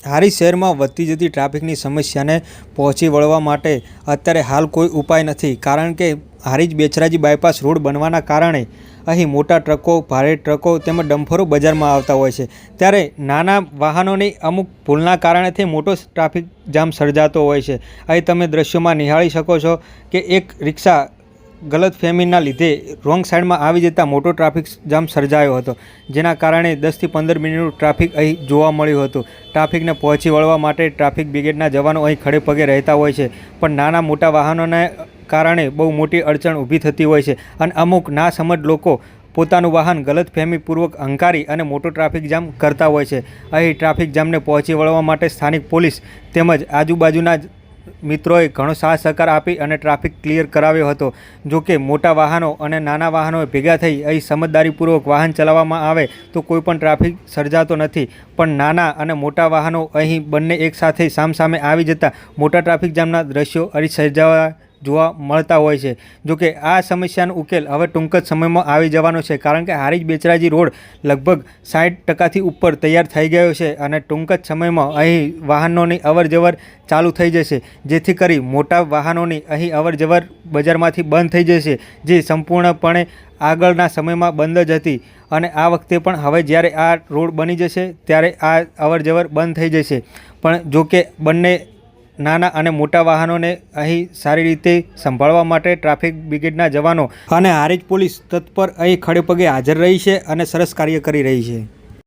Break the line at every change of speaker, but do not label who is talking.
હારી શહેરમાં વધતી જતી ટ્રાફિકની સમસ્યાને પહોંચી વળવા માટે અત્યારે હાલ કોઈ ઉપાય નથી, કારણ કે હારીજ બેચરાજી બાયપાસ રોડ બનવાના કારણે અહીં મોટા ટ્રકો, ભારે ટ્રકો તેમજ ડમ્ફરો બજારમાં આવતા હોય છે, ત્યારે નાના વાહનોની અમુક ભૂલના કારણેથી મોટો ટ્રાફિક જામ સર્જાતો હોય છે। અહીં તમે દ્રશ્યોમાં નિહાળી શકો છો કે એક રિક્ષા ગલત ફહેમીના લીધે રોંગ સાઈડમાં આવી જતાં મોટો ટ્રાફિક જામ સર્જાયો હતો, જેના કારણે 10 થી 15 મિનિટનું ટ્રાફિક અહીં જોવા મળ્યું હતું। ટ્રાફિકને પહોંચી વળવા માટે ટ્રાફિક બ્રિગેડના જવાનો અહીં ખડે પગે રહેતા હોય છે, પણ નાના મોટા વાહનોને કારણે બહુ મોટી અડચણ ઊભી થતી હોય છે અને અમુક નાસમજ લોકો પોતાનું વાહન ગલતફહેમીપૂર્વક હંકારી અને મોટો ટ્રાફિક જામ કરતા હોય છે। અહીં ટ્રાફિક જામને પહોંચી વળવા માટે સ્થાનિક પોલીસ તેમજ આજુબાજુના મિત્રોએ ઘણો સાથ સહકાર આપી અને ટ્રાફિક ક્લિયર કરાવ્યો હતો। જો કે મોટા વાહનો અને નાના વાહનો ભેગા થઈ અહીં સમજદારીપૂર્વક વાહન ચલાવવામાં આવે તો કોઈ પણ ટ્રાફિક સર્જાતો નથી, પણ નાના અને મોટા વાહનો અહીં બંને એકસાથે સામસામે આવી જતાં મોટા ટ્રાફિક જામના દ્રશ્યો અહીં સર્જાવા જોવા મળતા હોય છે। જો કે આ સમસ્યાનો ઉકેલ હવે ટૂંક જ સમયમાં આવી જવાનો છે, કારણ કે હારીજ બેચરાજી રોડ લગભગ 60% ઉપર તૈયાર થઈ ગયો છે અને ટૂંક જ સમયમાં અહીં વાહનોની અવરજવર ચાલુ થઈ જશે, જેથી કરી મોટા વાહનોની અહીં અવરજવર બજારમાંથી બંધ થઈ જશે, જે સંપૂર્ણપણે આગળના સમયમાં બંધ જ હતી અને આ વખતે પણ હવે જ્યારે આ રોડ બની જશે ત્યારે આ અવરજવર બંધ થઈ જશે। પણ જો કે બંને નાના અને મોટા વાહનોને અહીં સારી રીતે સંભાળવા માટે ટ્રાફિક બ્રિગેડના જવાનો અને હારીજ પોલીસ તત્પર અહીં ખડે પગે હાજર રહી છે અને સરસ કાર્ય કરી રહી છે।